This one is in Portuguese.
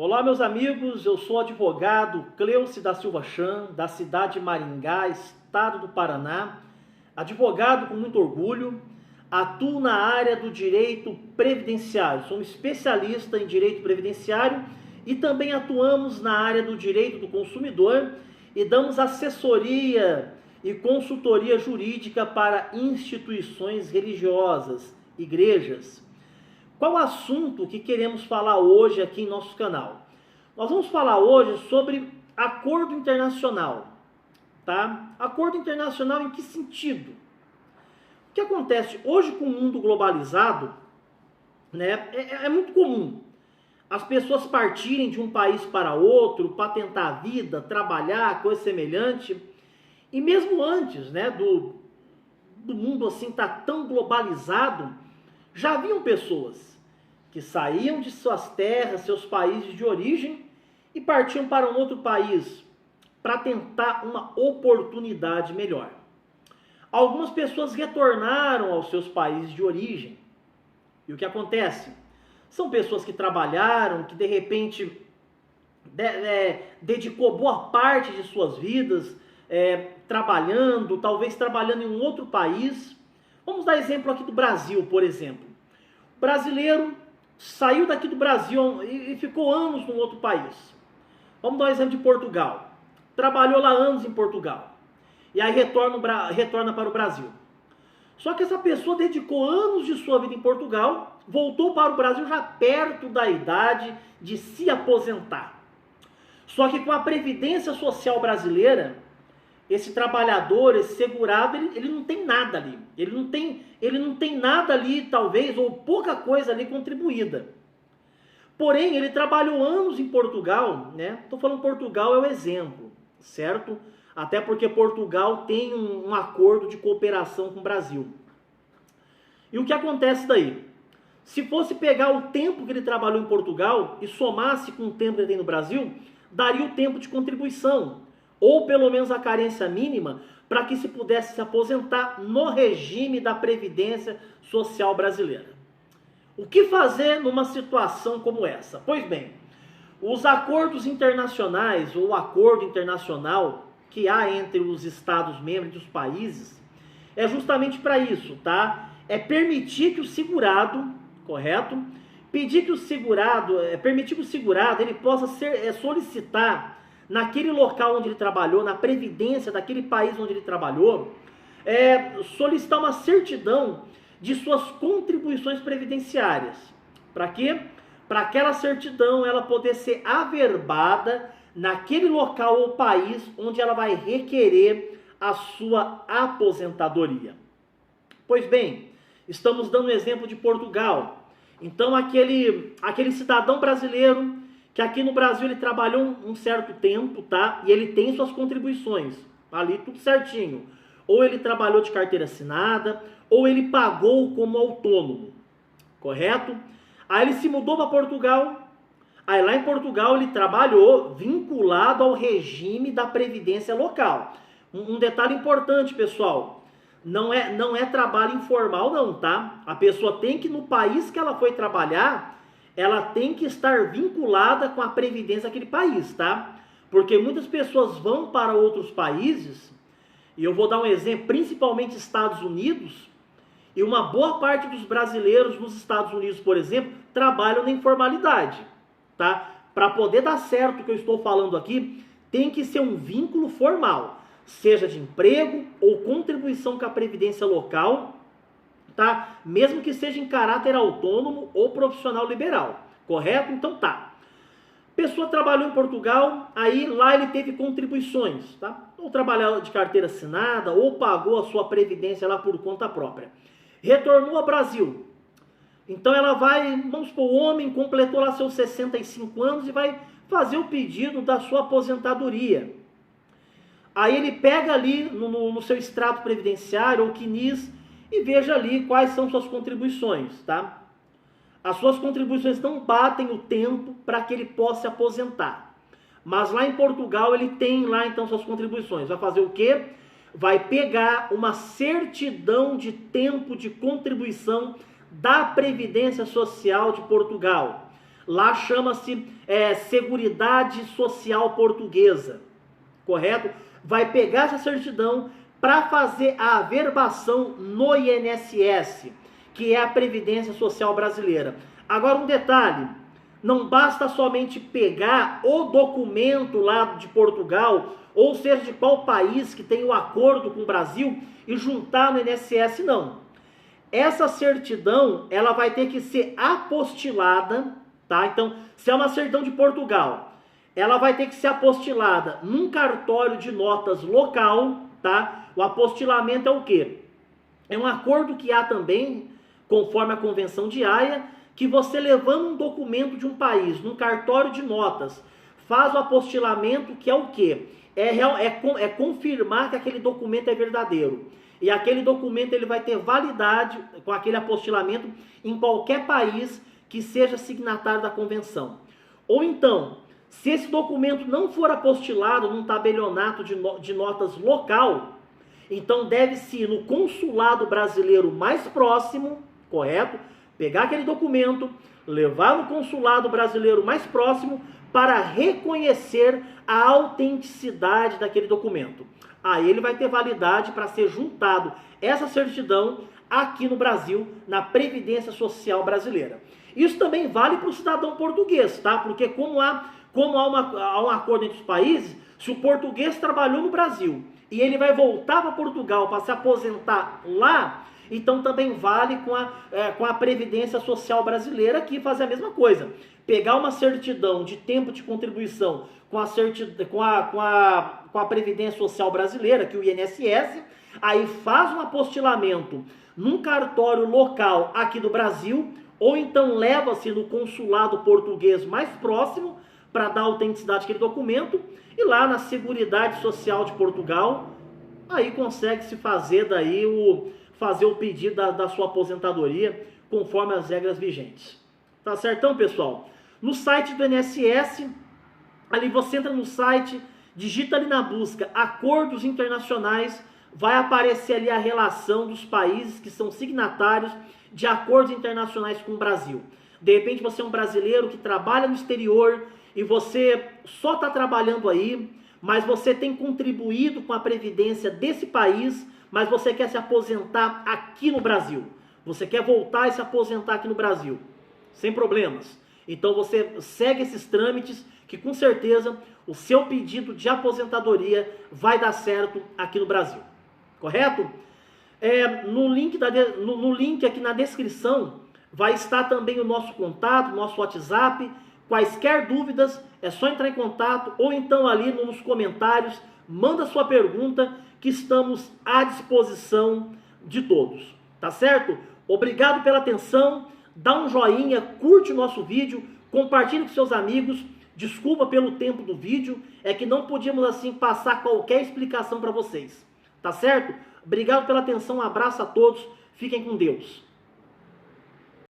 Olá, meus amigos, eu sou o advogado Cleuci da Silva Chan, da cidade de Maringá, estado do Paraná, advogado com muito orgulho, atuo na área do direito previdenciário, sou um especialista em direito previdenciário e também atuamos na área do direito do consumidor e damos assessoria e consultoria jurídica para instituições religiosas, igrejas. Qual o assunto que queremos falar hoje aqui em nosso canal? Nós vamos falar hoje sobre acordo internacional, tá? Acordo internacional em que sentido? O que acontece hoje com o mundo globalizado, né? É muito comum as pessoas partirem de um país para outro para tentar a vida, trabalhar, coisa semelhante. E mesmo antes, né, do mundo assim tá tão globalizado, já haviam pessoas que saíam de suas terras, seus países de origem e partiam para um outro país para tentar uma oportunidade melhor. Algumas pessoas retornaram aos seus países de origem. E o que acontece? São pessoas que trabalharam, que de repente dedicou boa parte de suas vidas trabalhando, talvez trabalhando em um outro país. Vamos dar exemplo aqui do Brasil, por exemplo. O brasileiro saiu daqui do Brasil e ficou anos num outro país. Vamos dar um exemplo de Portugal. Trabalhou lá anos em Portugal. E aí retorna para o Brasil. Só que essa pessoa dedicou anos de sua vida em Portugal, voltou para o Brasil já perto da idade de se aposentar. Só que com a Previdência Social brasileira, esse trabalhador, esse segurado, ele não tem nada ali. Ele não tem nada ali, talvez, ou pouca coisa ali contribuída. Porém, ele trabalhou anos em Portugal, né? Estou falando Portugal é o exemplo, certo? Até porque Portugal tem um acordo de cooperação com o Brasil. E o que acontece daí? Se fosse pegar o tempo que ele trabalhou em Portugal e somasse com o tempo que ele tem no Brasil, daria o tempo de contribuição, ou pelo menos a carência mínima, para que se pudesse se aposentar no regime da Previdência Social brasileira. O que fazer numa situação como essa? Pois bem, os acordos internacionais, ou o acordo internacional que há entre os Estados-membros e os países, é justamente para isso, tá? É permitir que o segurado, correto? Permitir que o segurado ele possa solicitar naquele local onde ele trabalhou, na previdência daquele país onde ele trabalhou, solicitar uma certidão de suas contribuições previdenciárias. Para quê? Para aquela certidão ela poder ser averbada naquele local ou país onde ela vai requerer a sua aposentadoria. Pois bem, estamos dando um exemplo de Portugal. Então aquele cidadão brasileiro que aqui no Brasil ele trabalhou um certo tempo, tá? E ele tem suas contribuições, ali tudo certinho. Ou ele trabalhou de carteira assinada, ou ele pagou como autônomo, correto? Aí ele se mudou para Portugal, aí lá em Portugal ele trabalhou vinculado ao regime da previdência local. Um detalhe importante, pessoal, não é trabalho informal não, tá? A pessoa tem que, no país que ela foi trabalhar, ela tem que estar vinculada com a previdência daquele país, tá? Porque muitas pessoas vão para outros países, e eu vou dar um exemplo, principalmente Estados Unidos, e uma boa parte dos brasileiros nos Estados Unidos, por exemplo, trabalham na informalidade, tá? Para poder dar certo o que eu estou falando aqui, tem que ser um vínculo formal, seja de emprego ou contribuição com a previdência local, tá? Mesmo que seja em caráter autônomo ou profissional liberal, correto? Então tá. Pessoa trabalhou em Portugal, aí lá ele teve contribuições, tá? Ou trabalhou de carteira assinada, ou pagou a sua previdência lá por conta própria. Retornou ao Brasil. Então ela vai, vamos supor, o homem completou lá seus 65 anos e vai fazer o pedido da sua aposentadoria. Aí ele pega ali no seu extrato previdenciário ou CNIS e veja ali quais são suas contribuições, tá? As suas contribuições não batem o tempo para que ele possa se aposentar. Mas lá em Portugal ele tem lá então suas contribuições. Vai fazer o quê? Vai pegar uma certidão de tempo de contribuição da Previdência Social de Portugal. Lá chama-se Seguridade Social Portuguesa, correto? Vai pegar essa certidão para fazer a averbação no INSS, que é a Previdência Social Brasileira. Agora um detalhe, não basta somente pegar o documento lá de Portugal, ou seja, de qual país que tem o acordo com o Brasil, e juntar no INSS, não. Essa certidão, ela vai ter que ser apostilada, tá? Então, se é uma certidão de Portugal, ela vai ter que ser apostilada num cartório de notas local, tá? O apostilamento é o quê? É um acordo que há também, conforme a Convenção de Haia, que você levando um documento de um país, num cartório de notas, faz o apostilamento, que é o quê? É confirmar que aquele documento é verdadeiro. E aquele documento ele vai ter validade com aquele apostilamento em qualquer país que seja signatário da convenção. Ou então, se esse documento não for apostilado num tabelionato de notas local, então deve-se ir no consulado brasileiro mais próximo, correto? Pegar aquele documento, levar no consulado brasileiro mais próximo para reconhecer a autenticidade daquele documento. Aí ele vai ter validade para ser juntado essa certidão aqui no Brasil, na Previdência Social Brasileira. Isso também vale para o cidadão português, tá? Porque como há um acordo entre os países, se o português trabalhou no Brasil e ele vai voltar para Portugal para se aposentar lá, então também vale com a Previdência Social Brasileira aqui fazer a mesma coisa. Pegar uma certidão de tempo de contribuição com a Previdência Social Brasileira, que é o INSS, aí faz um apostilamento num cartório local aqui do Brasil, ou então leva-se no consulado português mais próximo para dar autenticidade àquele documento, e lá na Seguridade Social de Portugal, aí consegue-se fazer o pedido da sua aposentadoria conforme as regras vigentes. Tá certão, pessoal? No site do INSS, ali você entra no site, digita ali na busca acordos internacionais, vai aparecer ali a relação dos países que são signatários de acordos internacionais com o Brasil. De repente você é um brasileiro que trabalha no exterior e você só está trabalhando aí, mas você tem contribuído com a previdência desse país, mas você quer se aposentar aqui no Brasil. Você quer voltar e se aposentar aqui no Brasil, sem problemas. Então você segue esses trâmites que com certeza o seu pedido de aposentadoria vai dar certo aqui no Brasil. Correto? No link aqui na descrição vai estar também o nosso contato, nosso WhatsApp. Quaisquer dúvidas é só entrar em contato ou então ali nos comentários, manda sua pergunta que estamos à disposição de todos. Tá certo? Obrigado pela atenção. Dá um joinha, curte o nosso vídeo, compartilhe com seus amigos. Desculpa pelo tempo do vídeo, é que não podíamos assim passar qualquer explicação para vocês. Tá certo? Obrigado pela atenção, um abraço a todos, fiquem com Deus.